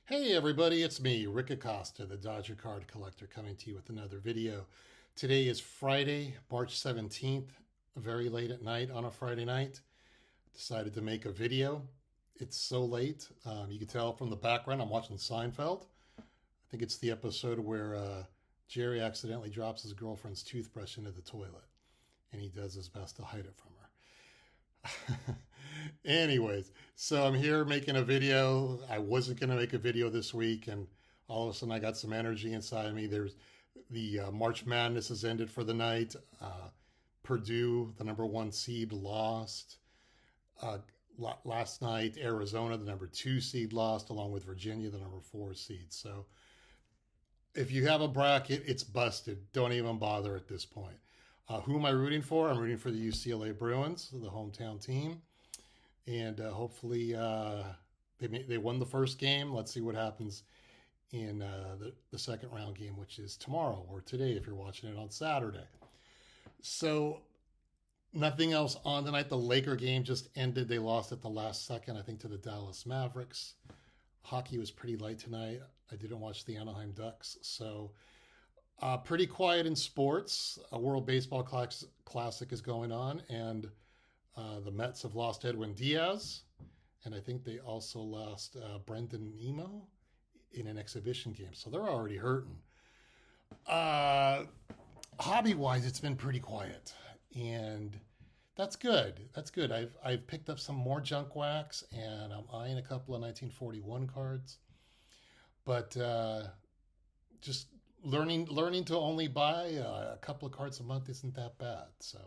Hey everybody, it's me, Rick Acosta, the Dodger Card Collector, coming to you with another video. Today is Friday, March 17th, very late at night on a Friday night. Decided to make a video. It's so late. You can tell from the background I'm watching Seinfeld. I think it's the episode where Jerry accidentally drops his girlfriend's toothbrush into the toilet, and he does his best to hide it from her. Anyways, so I'm here making a video. I wasn't going to make a video this week, and all of a sudden I got some energy inside of me. There's the March Madness has ended for the night. Purdue, the number 1 seed, lost. Last night, Arizona, the number 2 seed, lost, along with Virginia, the number 4 seed. So if you have a bracket, it's busted. Don't even bother at this point. Who am I rooting for? I'm rooting for the UCLA Bruins, the hometown team. And hopefully they won the first game. Let's see what happens in the second round game, which is tomorrow or today if you're watching it on Saturday. So nothing else on tonight. The Laker game just ended. They lost at the last second, I think, to the Dallas Mavericks. Hockey was pretty light tonight. I didn't watch the Anaheim Ducks. So pretty quiet in sports. A World Baseball Classic is going on, and the Mets have lost Edwin Diaz, and I think they also lost Brendan Nemo in an exhibition game. So they're already hurting. Hobby-wise, it's been pretty quiet, and that's good. That's good. I've picked up some more junk wax, and I'm eyeing a couple of 1941 cards. But just learning to only buy a couple of cards a month isn't that bad. So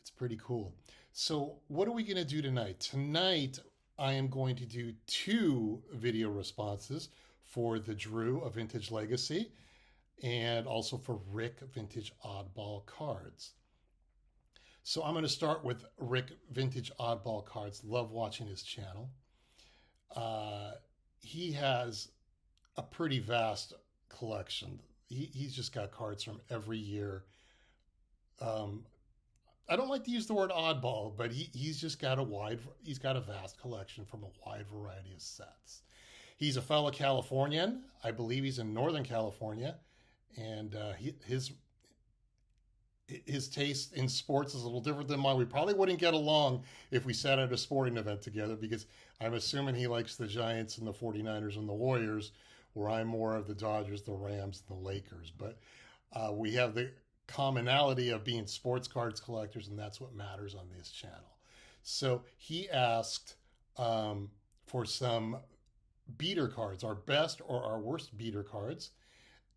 it's pretty cool. So what are we going to do tonight? Tonight, I am going to do 2 video responses for the Drew, a Vintage Legacy, and also for Rick, Vintage Oddball Cards. So I'm going to start with Rick, Vintage Oddball Cards. Love watching his channel. He has a pretty vast collection. He's just got cards from every year. I don't like to use the word oddball, but he's just got a vast collection from a wide variety of sets. He's a fellow Californian. I believe he's in Northern California, and his taste in sports is a little different than mine. We probably wouldn't get along if we sat at a sporting event together, because I'm assuming he likes the Giants and the 49ers and the Warriors, where I'm more of the Dodgers, the Rams, and the Lakers. But we have the commonality of being sports cards collectors, and that's what matters on this channel. So he asked for some beater cards, our best or our worst beater cards,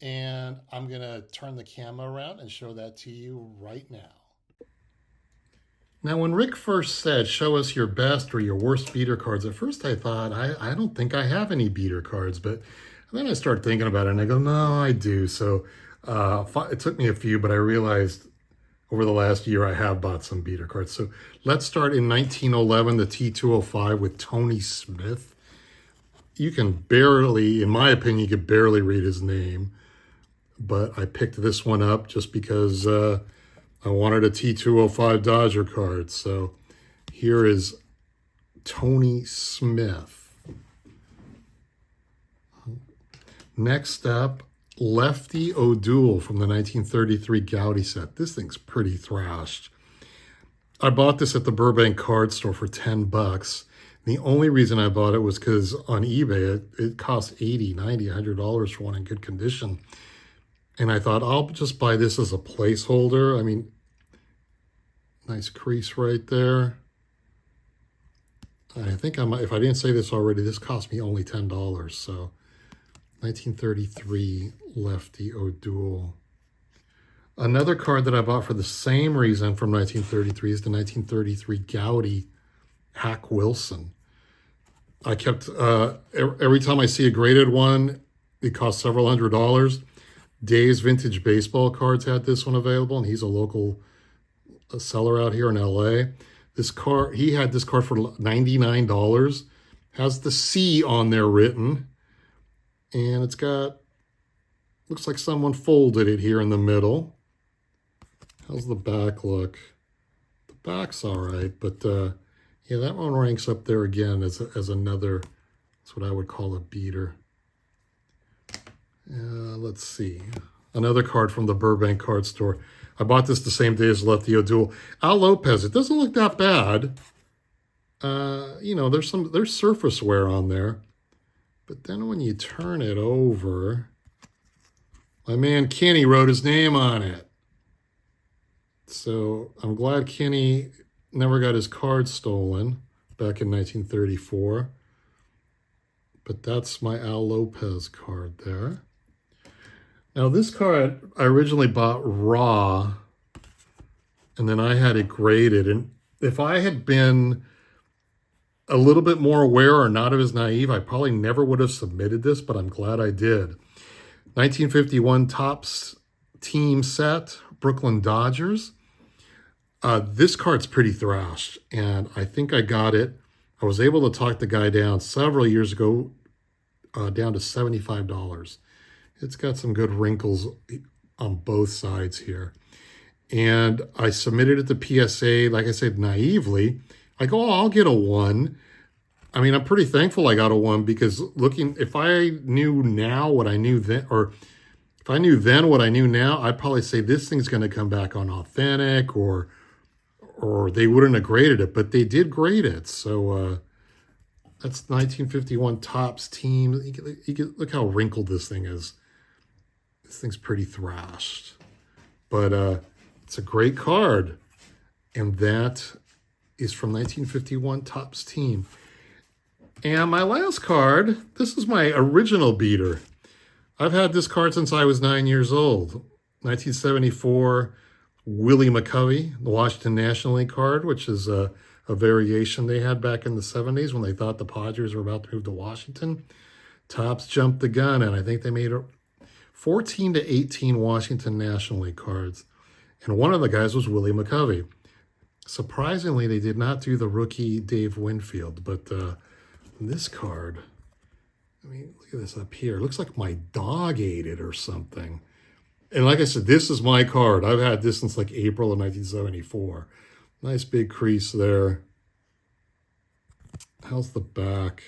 and I'm gonna turn the camera around and show that to you right now. Now, when Rick first said, show us your best or your worst beater cards, at first I thought, I don't think I have any beater cards, but then I started thinking about it, and I go, no, I do. So it took me a few, but I realized over the last year I have bought some beater cards. So let's start in 1911, the T205 with Tony Smith. You can barely, in my opinion, you could barely read his name, but I picked this one up just because I wanted a T205 Dodger card. So here is Tony Smith. Next up, Lefty O'Doul from the 1933 Gowdy set. This thing's pretty thrashed. I bought this at the Burbank card store for $10. The only reason I bought it was because on eBay, it cost $80, $90, $100 for one in good condition. And I thought, I'll just buy this as a placeholder. I mean, nice crease right there. I think if I didn't say this already, this cost me only $10. So 1933 Lefty O'Doul. Another card that I bought for the same reason from 1933 is the 1933 Gowdy Hack Wilson. I kept, every time I see a graded one, it costs several $100s. Dave's Vintage Baseball Cards had this one available, and he's a local seller out here in LA. This card, he had this card for $99. Has the C on there written. And it's got, looks like someone folded it here in the middle. How's the back look? The back's all right, but yeah, that one ranks up there again as another, that's what I would call a beater. Let's see. Another card from the Burbank card store. I bought this the same day as Lefty O'Doul. Al Lopez. It doesn't look that bad. You know, there's surface wear on there. But then when you turn it over, my man Kenny wrote his name on it. So I'm glad Kenny never got his card stolen back in 1934. But that's my Al Lopez card there. Now this card I originally bought raw, and then I had it graded. And if I had been a little bit more aware or not as naive, I probably never would have submitted this, but I'm glad I did. 1951 Topps team set, Brooklyn Dodgers. This card's pretty thrashed, and I think I got it. I was able to talk the guy down several years ago, down to $75. It's got some good wrinkles on both sides here. And I submitted it to PSA, like I said, naively. I go, oh, I'll get a 1. I mean, I'm pretty thankful I got a 1 because if I knew now what I knew then, or if I knew then what I knew now, I'd probably say this thing's going to come back on authentic, or they wouldn't have graded it, but they did grade it. So that's 1951 Topps team. You can look how wrinkled this thing is. This thing's pretty thrashed, but it's a great card. And that is from 1951 Topps team. And my last card, this is my original beater. I've had this card since I was 9 years old. 1974 Willie McCovey, the Washington National League card, which is a variation they had back in the 70s when they thought the Padres were about to move to Washington. Topps jumped the gun, and I think they made 14 to 18 Washington National League cards. And one of the guys was Willie McCovey. Surprisingly, they did not do the rookie Dave Winfield, but this card, I mean, look at this up here. It looks like my dog ate it or something. And like I said, this is my card. I've had this since like April of 1974. Nice big crease there. How's the back?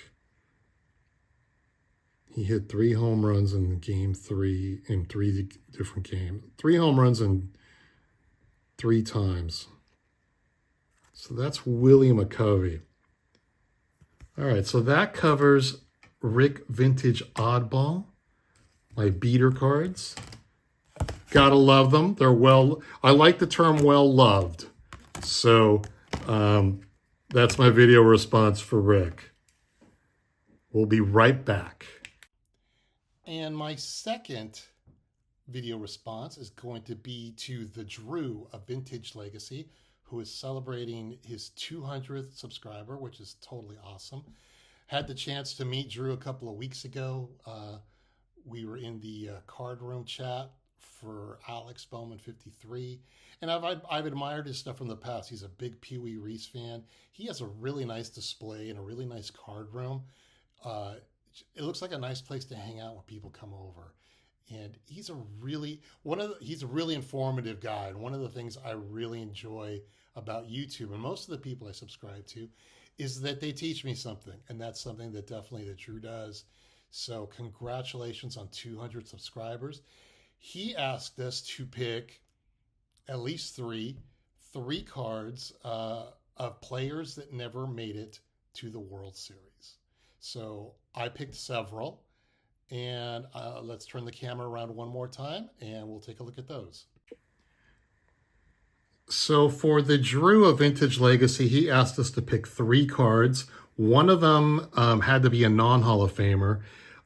He hit 3 home runs in game 3 in 3 different games. 3 home runs in 3 times. So that's Willie McCovey. All right, so that covers Rick Vintage Oddball, my beater cards. Gotta love them. They're I like the term well-loved. So that's my video response for Rick. We'll be right back. And my second video response is going to be to the Drew of Vintage Legacy, who is celebrating his 200th subscriber, which is totally awesome. Had the chance to meet Drew a couple of weeks ago. We were in the card room chat for Alex Bowman 53. And I've admired his stuff from the past. He's a big Pee Wee Reese fan. He has a really nice display and a really nice card room. It looks like a nice place to hang out when people come over. And he's a really informative guy. And one of the things I really enjoy about YouTube and most of the people I subscribe to is that they teach me something. And that's something that definitely that Drew does. So congratulations on 200 subscribers. He asked us to pick at least three cards of players that never made it to the World Series. So I picked several, and let's turn the camera around one more time, and we'll take a look at those. So for the Drew of Vintage Legacy, he asked us to pick 3 cards. One of them had to be a non-Hall of Famer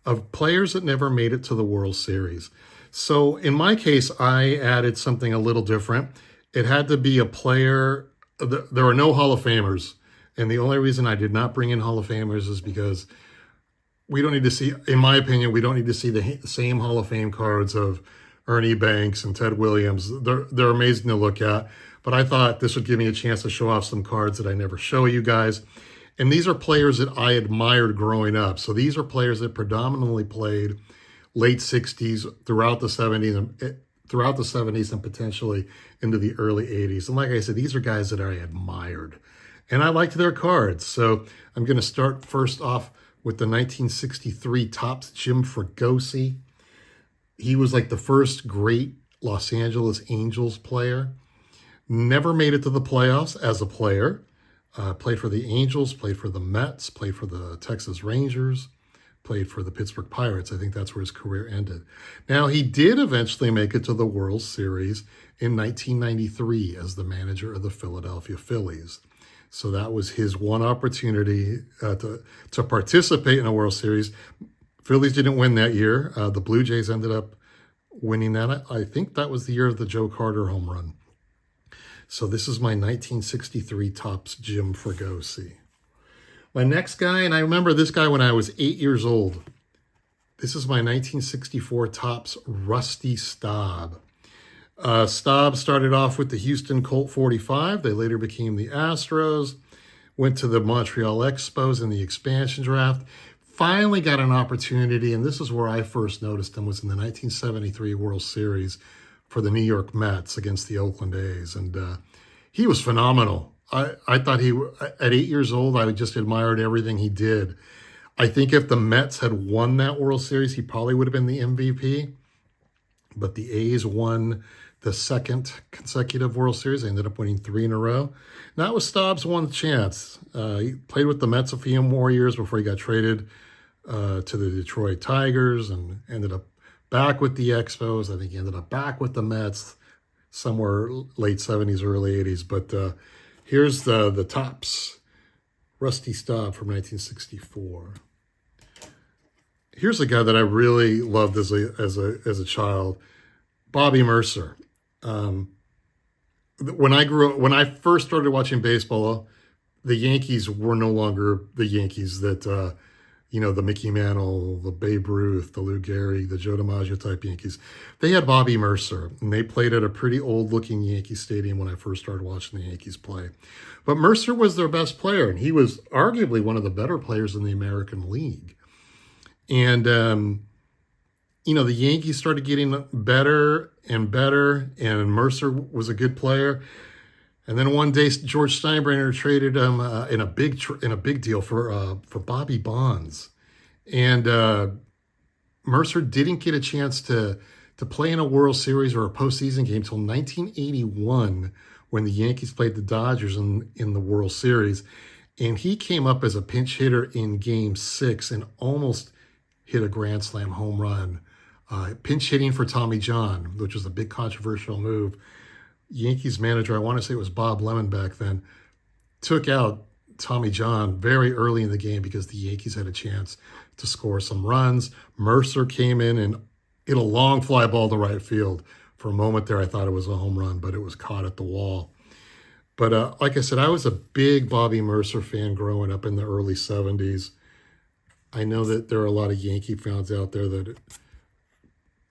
of players that never made it to the World Series. So in my case, I added something a little different. It had to be a player. There are no Hall of Famers. And the only reason I did not bring in Hall of Famers is because we don't need to see, in my opinion, we don't need to see the same Hall of Fame cards of Ernie Banks and Ted Williams. They're amazing to look at. But I thought this would give me a chance to show off some cards that I never show you guys. And these are players that I admired growing up. So these are players that predominantly played late 60s throughout the 70s and potentially into the early 80s. And like I said, these are guys that I admired and I liked their cards. So I'm going to start first off with the 1963 Topps Jim Fregosi. He was like the first great Los Angeles Angels player. Never made it to the playoffs as a player. Played for the Angels, played for the Mets, played for the Texas Rangers, played for the Pittsburgh Pirates. I think that's where his career ended. Now, he did eventually make it to the World Series in 1993 as the manager of the Philadelphia Phillies. So that was his one opportunity to participate in a World Series. Phillies didn't win that year. The Blue Jays ended up winning that. I think that was the year of the Joe Carter home run. So this is my 1963 Topps Jim Fregosi. My next guy, and I remember this guy when I was 8 years old. This is my 1964 Topps Rusty Staub. Staub started off with the Houston Colt 45. They later became the Astros. Went to the Montreal Expos in the expansion draft. Finally got an opportunity, and this is where I first noticed him, was in the 1973 World Series for the New York Mets against the Oakland A's. And he was phenomenal. I thought at 8 years old, I just admired everything he did. I think if the Mets had won that World Series, he probably would have been the MVP. But the A's won the second consecutive World Series. They ended up winning 3 in a row. And that was Staub's one chance. He played with the Mets a few more years before he got traded to the Detroit Tigers and ended up back with the Expos. I think he ended up back with the Mets somewhere late 70s, early 80s. But here's the Topps Rusty Staub from 1964. Here's a guy that I really loved as a child, Bobby Mercer. When I first started watching baseball, the Yankees were no longer the Yankees that the Mickey Mantle, the Babe Ruth, the Lou Gehrig, the Joe DiMaggio type Yankees. They had Bobby Mercer, and they played at a pretty old-looking Yankee stadium when I first started watching the Yankees play. But Mercer was their best player, and he was arguably one of the better players in the American League. And, the Yankees started getting better and better, and Mercer was a good player. And then one day, George Steinbrenner traded him in a big deal for Bobby Bonds, and Mercer didn't get a chance to play in a World Series or a postseason game until 1981 when the Yankees played the Dodgers in the World Series, and he came up as a pinch hitter in Game 6 and almost hit a grand slam home run, pinch hitting for Tommy John, which was a big controversial move. Yankees manager, I want to say it was Bob Lemon back then, took out Tommy John very early in the game because the Yankees had a chance to score some runs. Mercer came in and hit a long fly ball to right field. For a moment there, I thought it was a home run, but it was caught at the wall. But like I said, I was a big Bobby Mercer fan growing up in the early 70s. I know that there are a lot of Yankee fans out there that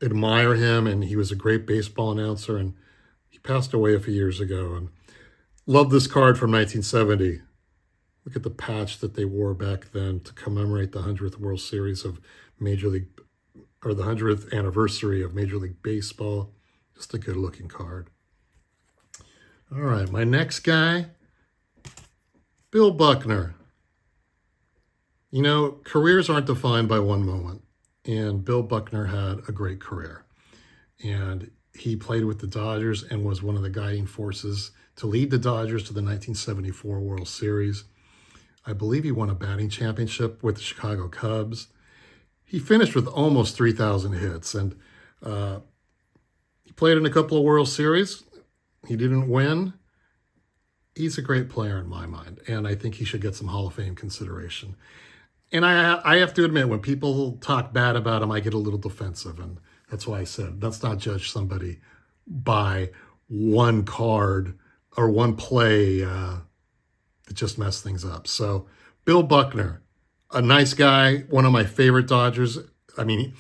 admire him, and he was a great baseball announcer, and he passed away a few years ago. And love this card from 1970. Look at the patch that they wore back then to commemorate the 100th World Series of Major League, or the 100th anniversary of Major League Baseball. Just a good looking card. All right, my next guy, Bill Buckner. Careers aren't defined by one moment, and Bill Buckner had a great career. And he played with the Dodgers and was one of the guiding forces to lead the Dodgers to the 1974 World Series. I believe he won a batting championship with the Chicago Cubs. He finished with almost 3,000 hits, and he played in a couple of World Series. He didn't win. He's a great player in my mind, and I think he should get some Hall of Fame consideration. And I have to admit, when people talk bad about him, I get a little defensive, and that's why I said, let's not judge somebody by one card or one play that just messed things up. So Bill Buckner, a nice guy, one of my favorite Dodgers. And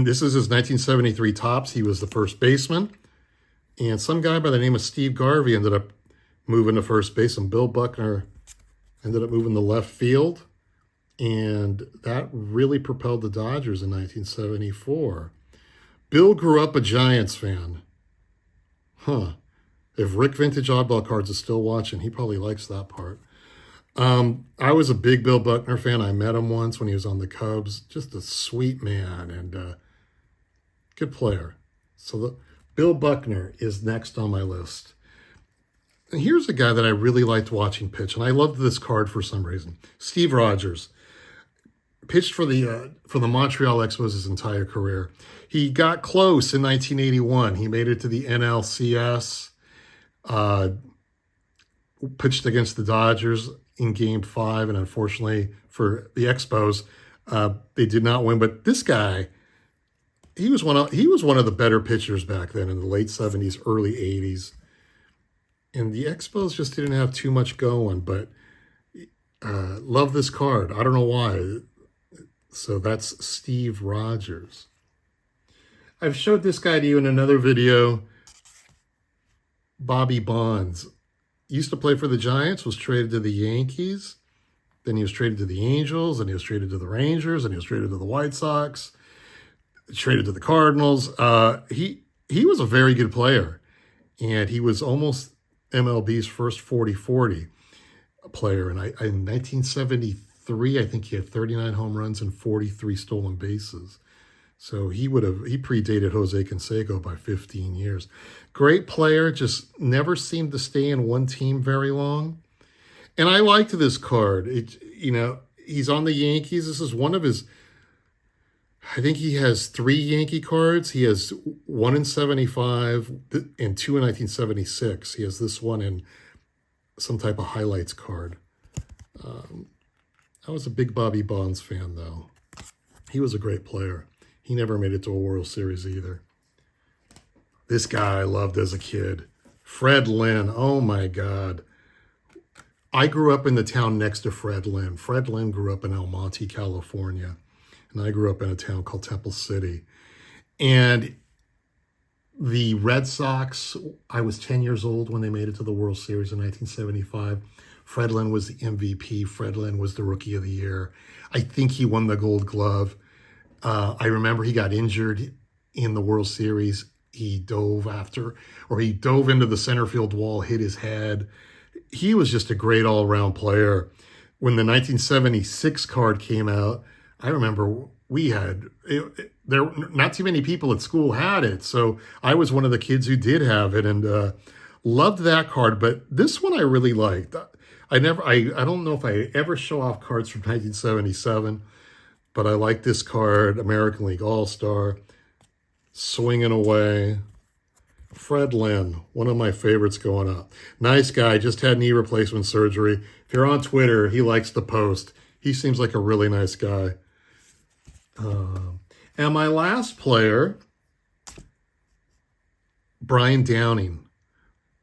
this is his 1973 Topps. He was the first baseman. And some guy by the name of Steve Garvey ended up moving to first base, and Bill Buckner ended up moving to left field. And that really propelled the Dodgers in 1974. Bill grew up a Giants fan. If Rick Vintage Oddball Cards is still watching, he probably likes that part. I was a big Bill Buckner fan. I met him once when he was on the Cubs. Just a sweet man. And Good player. So Bill Buckner is next on my list. And here's a guy that I really liked watching pitch, and I loved this card for some reason. Steve Rogers pitched for the Montreal Expos his entire career. He got close in 1981. He made it to the NLCS. Pitched against the Dodgers in Game 5, and unfortunately for the Expos, they did not win. But this guy, he was one of the better pitchers back then in the late 70s, early 80s. And the Expos just didn't have too much going, but love this card. I don't know why. So that's Steve Rogers. I've showed this guy to you in another video. Bobby Bonds. Used to play for the Giants, was traded to the Yankees. Then he was traded to the Angels, and he was traded to the Rangers, and he was traded to the White Sox, traded to the Cardinals. He was a very good player, and he was almost MLB's first 40-40 player. And in 1973, I think he had 39 home runs and 43 stolen bases. So he predated Jose Canseco by 15 years. Great player, just never seemed to stay in one team very long. And I liked this card. He's on the Yankees. This is one of his, I think he has 3 Yankee cards. He has 1 in 75 and 2 in 1976. He has this one in some type of highlights card. I was a big Bobby Bonds fan, though. He was a great player. He never made it to a World Series either. This guy I loved as a kid. Fred Lynn. Oh, my God. I grew up in the town next to Fred Lynn. Fred Lynn grew up in El Monte, California. And I grew up in a town called Temple City. And the Red Sox, I was 10 years old when they made it to the World Series in 1975. Fred Lynn was the MVP. Fred Lynn was the Rookie of the Year. I think he won the Gold Glove. I remember he got injured in the World Series. He dove into the center field wall, hit his head. He was just a great all-around player. When the 1976 card came out, I remember there not too many people at school had it. So I was one of the kids who did have it and loved that card. But this one I really liked. I don't know if I ever show off cards from 1977. But I like this card, American League All-Star, swinging away. Fred Lynn, one of my favorites going up. Nice guy, just had knee replacement surgery. If you're on Twitter, he likes to post. He seems like a really nice guy. And my last player, Brian Downing.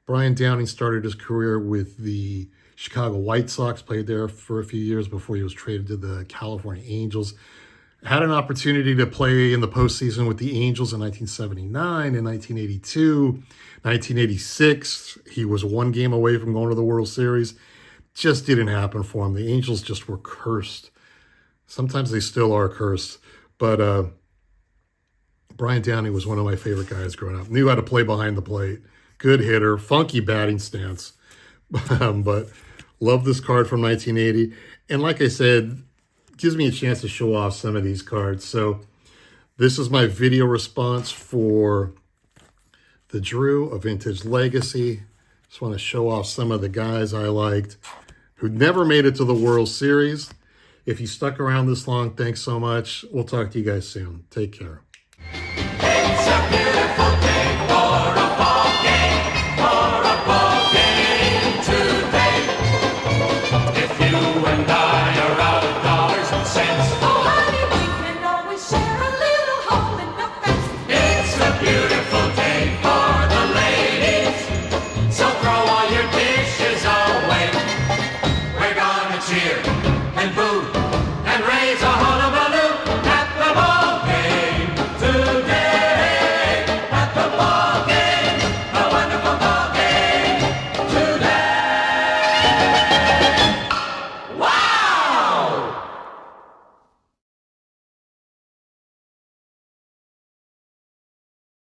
Brian Downing started his career with the Chicago White Sox, played there for a few years before he was traded to the California Angels. Had an opportunity to play in the postseason with the Angels in 1979 and 1982. 1986, he was 1 game away from going to the World Series. Just didn't happen for him. The Angels just were cursed. Sometimes they still are cursed. But Brian Downing was one of my favorite guys growing up. Knew how to play behind the plate. Good hitter, funky batting stance. But love this card from 1980. And like I said, gives me a chance to show off some of these cards. So this is my video response for the Drew, a Vintage Legacy. Just want to show off some of the guys I liked who never made it to the World Series. If you stuck around this long, thanks so much. We'll talk to you guys soon. Take care.